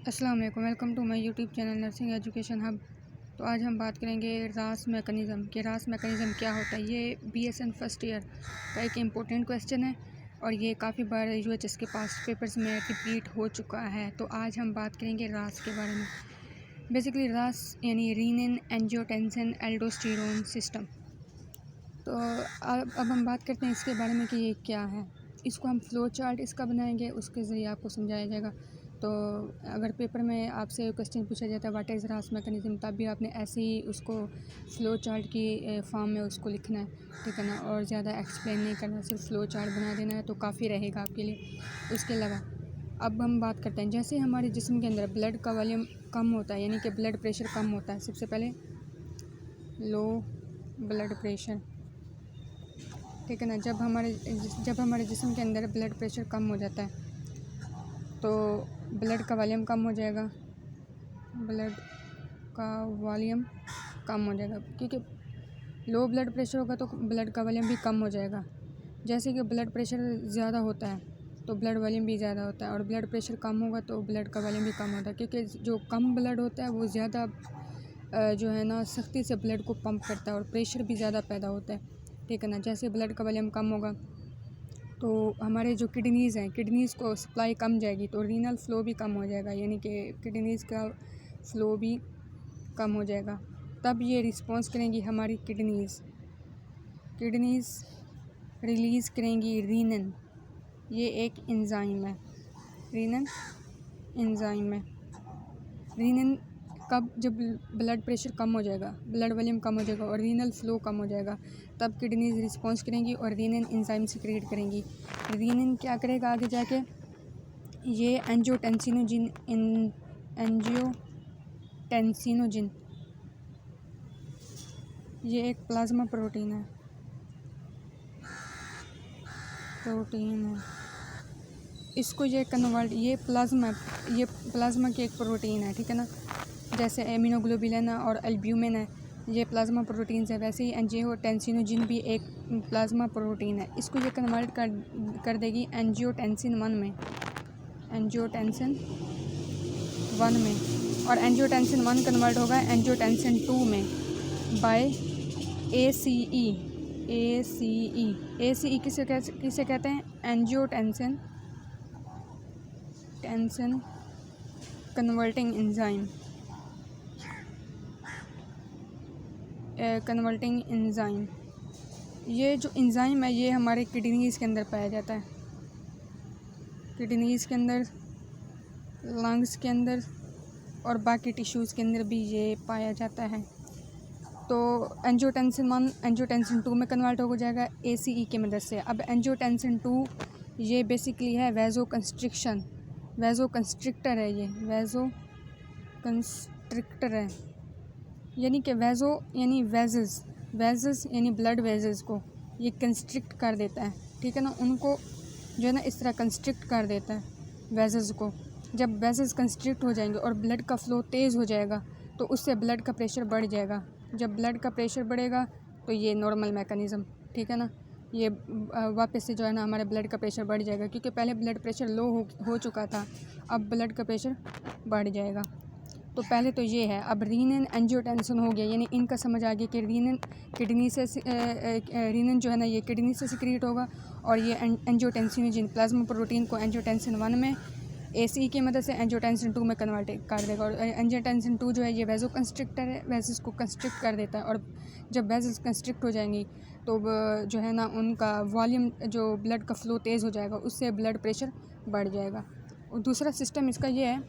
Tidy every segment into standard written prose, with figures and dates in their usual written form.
अस्सलाम वालेकुम, welcome to my YouTube channel nursing education hub. तो आज हम बात करेंगे रास मैकेनिज़्म कि रास मैकेनिज़्म क्या होता है। ये बीएसएन फर्स्ट ईयर का एक इम्पोर्टेंट क्वेश्चन है और ये काफ़ी बार यूएचएस के पास पेपर्स में रिपीट हो चुका है। तो आज हम बात करेंगे रास के बारे में। बेसिकली रास यानी रीनिन एंजियोटेंसिन एल्डोस्टेरोन सिस्टम। तो अब हम बात करते हैं इसके बारे में कि ये क्या है। इसको हम फ्लो चार्ट इसका बनाएंगे, उसके ज़रिए आपको समझाया जाएगा। तो अगर पेपर में आपसे क्वेश्चन पूछा जाता है व्हाट इज़ रास मैकेनिज़्म, तब भी आपने ऐसे ही उसको फ्लो चार्ट की फॉर्म में उसको लिखना है, ठीक है ना। और ज़्यादा एक्सप्लेन नहीं करना, सिर्फ फ्लो चार्ट बना देना है तो काफ़ी रहेगा आपके लिए। उसके अलावा अब हम बात करते हैं, जैसे हमारे जिस्म के अंदर ब्लड का वॉल्यूम कम होता है, यानी कि ब्लड प्रेशर कम होता है। सबसे पहले लो ब्लड प्रेशर, ठीक है ना। जब हमारे जिस्म के अंदर ब्लड प्रेशर कम हो जाता है तो ब्लड का वॉल्यूम कम हो जाएगा, ब्लड का वॉल्यूम कम हो जाएगा, क्योंकि लो ब्लड प्रेशर होगा तो ब्लड का वॉल्यूम भी कम हो जाएगा। जैसे कि ब्लड प्रेशर ज़्यादा होता है तो ब्लड वॉल्यूम भी ज़्यादा होता है, और ब्लड प्रेशर कम होगा तो ब्लड का वॉल्यूम भी कम होता है, क्योंकि जो कम ब्लड होता है वो ज़्यादा जो है ना सख्ती से ब्लड को पंप करता है और प्रेशर भी ज़्यादा पैदा होता है, ठीक है ना। जैसे ब्लड का वॉल्यूम कम होगा तो हमारे जो किडनीज़ हैं, किडनीज़ को सप्लाई कम जाएगी तो रीनल फ्लो भी कम हो जाएगा, यानी कि किडनीज़ का फ्लो भी कम हो जाएगा। तब ये रिस्पॉन्स करेंगी हमारी किडनीज़ रिलीज़ करेंगी रीनन। ये एक एंजाइम है, रीनन एंजाइम है। रीनन कब, जब ब्लड प्रेशर कम हो जाएगा, ब्लड वॉल्यूम कम हो जाएगा और रीनल फ्लो कम हो जाएगा, तब किडनीज रिस्पॉन्स करेंगी और रीनिन एंजाइम सिक्रीट करेंगी। रीनिन क्या करेगा आगे जाके, ये एंजियोटेंसिनोजिन ये एक प्लाज्मा प्रोटीन है इसको ये कन्वर्ट, ये प्लाज्मा की एक प्रोटीन है, ठीक है ना। जैसे एमिनोग्लोबिलिन और एल्ब्यूमिन है, ये प्लाज्मा प्रोटीन्स है, वैसे ही एंजियोटेंसिनोजिन भी एक प्लाज्मा प्रोटीन है। इसको ये कन्वर्ट कर देगी एंजियोटेंसिन 1 में, और एंजियोटेंसिन 1 कन्वर्ट होगा एंजियोटेंसिन 2 में बाय ACE। किसे कहते हैं, एंजियोटेंसिन कन्वर्टिंग एंजाइम। ये जो एंजाइम है ये हमारे किडनीज़ के अंदर पाया जाता है, किडनीज़ के अंदर, लंग्स के अंदर और बाकी टिश्यूज़ के अंदर भी ये पाया जाता है। तो एंजियोटेंसिन 1 एंजियोटेंसिन 2 में कन्वर्ट हो जाएगा ACE की मदद से। अब एंजियोटेंसिन 2 ये बेसिकली है वैज़ो कंस्ट्रिक्टर है, ये वैज़ो कंस्ट्रिक्टर है, यानी कि वैज़ो यानी वेज़ल्स यानी ब्लड वेज़ल्स को ये कंस्ट्रिक्ट कर देता है, ठीक है ना। उनको जो है ना इस तरह कंस्ट्रिक्ट कर देता है वेज़ल्स को। जब वेज़ल्स कंस्ट्रिक्ट हो जाएंगे और ब्लड का फ़्लो तेज़ हो जाएगा तो उससे ब्लड का प्रेशर बढ़ जाएगा। जब ब्लड का प्रेशर बढ़ेगा तो ये नॉर्मल मैकेनिज़्म, ठीक है ना, ये वापस से जो है ना हमारे ब्लड का प्रेशर बढ़ जाएगा, क्योंकि पहले ब्लड प्रेशर लो हो चुका था, अब ब्लड का प्रेशर बढ़ जाएगा। तो पहले तो ये है। अब रीनिन एंजियोटेंसिन हो गया, यानी इनका समझ आ गया कि रीनिन जो है ना ये किडनी से सिक्रीट होगा, और ये एंजियोटेंसिनोजिन प्लाज्मा प्रोटीन को एंजियोटेंसिन 1 में ACE की मदद से एंजियोटेंसिन 2 में कन्वर्ट कर देगा। और एंजियोटेंसिन 2 जो है ये वैज़ो कंस्ट्रिक्टर है, वेज़ल्स को कंस्ट्रिक्ट कर देता है, और जब वेज़ल्स कंस्ट्रिक्ट हो जाएंगी तो जो है ना उनका वॉल्यूम, जो ब्लड का फ़्लो तेज़ हो जाएगा, उससे ब्लड प्रेशर बढ़ जाएगा। और दूसरा सिस्टम इसका ये है।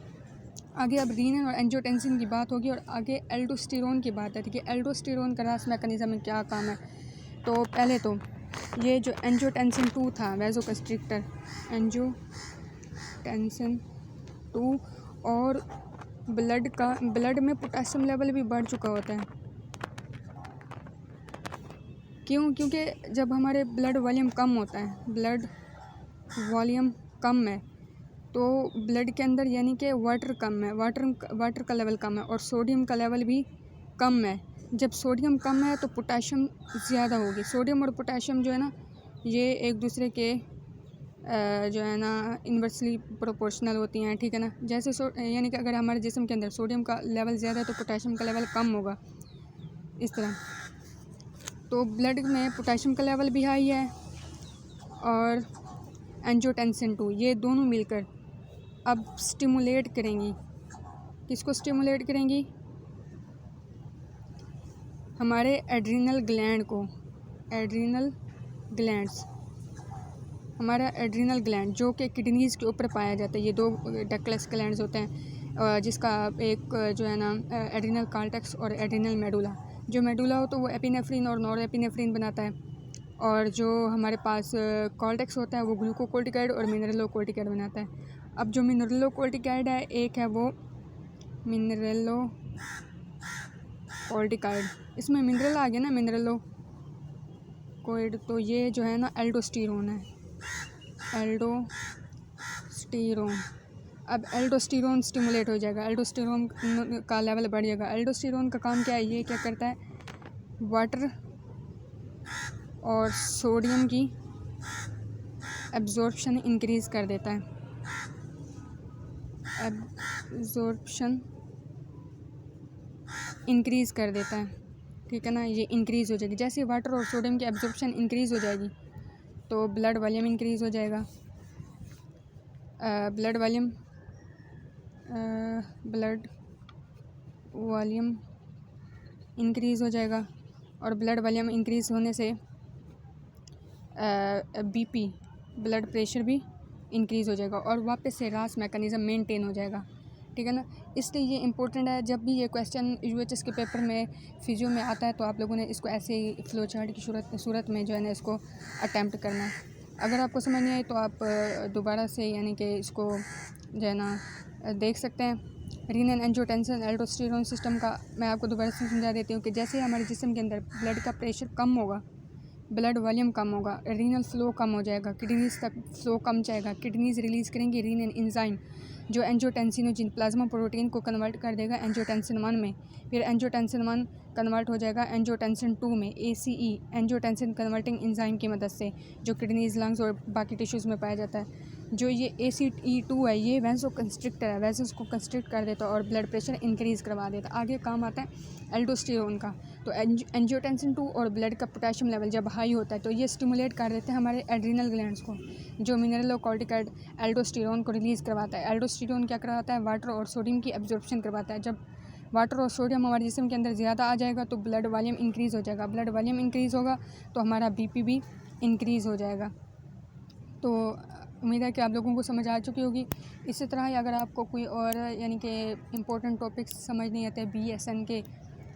आगे अब रीनिन और एंजियोटेंसिन की बात होगी और आगे एल्डोस्टेरोन की बात है कि एल्डोस्टेरोन का रास मैकेनिज़्म में क्या काम है। तो पहले तो ये जो एंजियोटेंसिन 2 था वैज़ो कंस्ट्रिक्टर, एंजियोटेंसिन 2, और ब्लड में पोटेशियम लेवल भी बढ़ चुका होता है। क्योंकि जब हमारे ब्लड वॉल्यूम कम होता है, ब्लड वॉल्यूम कम है तो ब्लड के अंदर यानी कि वाटर कम है, वाटर का लेवल कम है, और सोडियम का लेवल भी कम है। जब सोडियम कम है तो पोटेशियम ज़्यादा होगी। सोडियम और पोटेशियम जो है ना ये एक दूसरे के जो है ना इन्वर्सली प्रोपोर्शनल होती हैं, ठीक है ना। जैसे यानी कि अगर हमारे जिस्म के अंदर सोडियम का लेवल ज़्यादा है तो पोटेशियम का लेवल कम होगा, इस तरह। तो ब्लड में पोटेशियम का लेवल भी हाई है और एंजियोटेंसिन 2, ये दोनों मिलकर अब स्टिमुलेट करेंगी, किसको स्टिमुलेट करेंगी? हमारे एड्रिनल ग्लैंड को। एड्रिनल ग्लैंड्स, हमारा एड्रिनल ग्लैंड जो कि किडनीज़ के ऊपर पाया जाता है, ये दो डक्टलेस ग्लैंड्स होते हैं, जिसका एक जो है ना एड्रिनल कॉर्टेक्स और एड्रिनल मेडुला। जो मेडुला हो तो वो एपिनेफ्रिन और नॉर एपिनेफ्रिन बनाता है, और जो हमारे पास कॉर्टेक्स होता है वो ग्लूकोकोर्टिकॉइड और मिनरलोकोर्टिकॉइड बनाता है। अब जो मिनरलोकोर्टिकॉइड है, एक है वो मिनरलोकोर्टिकॉइड, इसमें मिनरल आ गया ना, मिनरलोकोर्टिकॉइड, तो ये जो है ना एल्डोस्टेरोन है, एल्डोस्टेरोन। अब एल्डोस्टेरोन स्टिमुलेट हो जाएगा, एल्डोस्टेरोन का लेवल बढ़ जाएगा। एल्डोस्टेरोन का काम क्या है? ये क्या करता है? वाटर और सोडियम की एब्जॉर्प्शन इंक्रीज़ कर देता है, एब्जॉर्प्शन इंक्रीज़ कर देता है, ठीक है ना। ये इंक्रीज़ हो जाएगी, जैसे वाटर और सोडियम की एब्जॉर्प्शन इंक्रीज़ हो जाएगी तो ब्लड वॉल्यूम इंक्रीज़ हो जाएगा। ब्लड वॉल्यूम इंक्रीज़ हो जाएगा, और ब्लड वॉल्यूम इंक्रीज़ होने से बीपी, ब्लड प्रेशर भी इंक्रीज़ हो जाएगा, और वापस से रास मैकेनिज़्म मेंटेन हो जाएगा, ठीक है ना। इसलिए ये इंपॉर्टेंट है। जब भी ये क्वेश्चन यूएचएस के पेपर में फिजियो में आता है तो आप लोगों ने इसको ऐसे ही फ्लो चार्ट की सूरत में जो है ना इसको अटैम्प्ट करना है। अगर आपको समझ नहीं आई तो आप दोबारा से यानी कि इसको जो है ना देख सकते हैं। रीनल एंजियोटेंसिन एल्डोस्टेरोन सिस्टम का मैं आपको दोबारा से समझा देती हूँ कि जैसे हमारे जिस्म के अंदर ब्लड का प्रेशर कम होगा, ब्लड वॉल्यूम कम होगा, रीनल फ्लो कम हो जाएगा, किडनीज़ तक फ्लो कम जाएगा, किडनीज़ रिलीज़ करेंगी रीनल एंजाइम जो एंजियोटेंसिनोजिन प्लाज्मा प्रोटीन को कन्वर्ट कर देगा एंजियोटेंसिन 1 में। फिर एंजियोटेंसिन 1 कन्वर्ट हो जाएगा एंजियोटेंसिन 2 में, ACE एंजियोटेंसिन कन्वर्टिंग एंजाइम की मदद से, जो किडनीज़, लंग्स और बाकी टिश्यूज़ में पाया जाता है। जो ये ACE2 है, ये वेंसो कंस्ट्रिक्टर है, वेसल्स को कंस्ट्रिक्ट कर देता है और ब्लड प्रेशर इंक्रीज़ करवा देता है। आगे काम आता है एल्डोस्टेरोन का। तो एंजियोटेंसिन 2 और ब्लड का पोटेशियम लेवल जब हाई होता है तो ये स्टिमुलेट कर देते हैं हमारे एड्रिनल ग्लैंड्स को, जो मिनरलोकोर्टिकॉइड एल्डोस्टेरोन को रिलीज़ करवाता है। एल्डोस्टेरोन क्या करवाता है? वाटर और सोडियम की एब्जॉर्प्शन करवाता है। जब वाटर और सोडियम हमारे जिस्म के अंदर ज़्यादा आ जाएगा तो ब्लड वॉल्यूम इंक्रीज़ हो जाएगा, ब्लड वॉल्यूम इंक्रीज़ होगा तो हमारा बीपी भी इंक्रीज़ हो जाएगा। तो उम्मीद है कि आप लोगों को समझ आ चुकी होगी। इसी तरह ही अगर आपको कोई और यानी कि इम्पोर्टेंट टॉपिक्स समझ नहीं आते BSN के,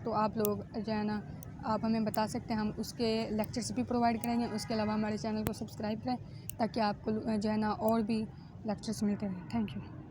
तो आप लोग जो है ना आप हमें बता सकते हैं, हम उसके लेक्चर्स भी प्रोवाइड करेंगे। उसके अलावा हमारे चैनल को सब्सक्राइब करें ताकि आपको जो है ना और भी लेक्चर्स मिलते रहें। Thank you.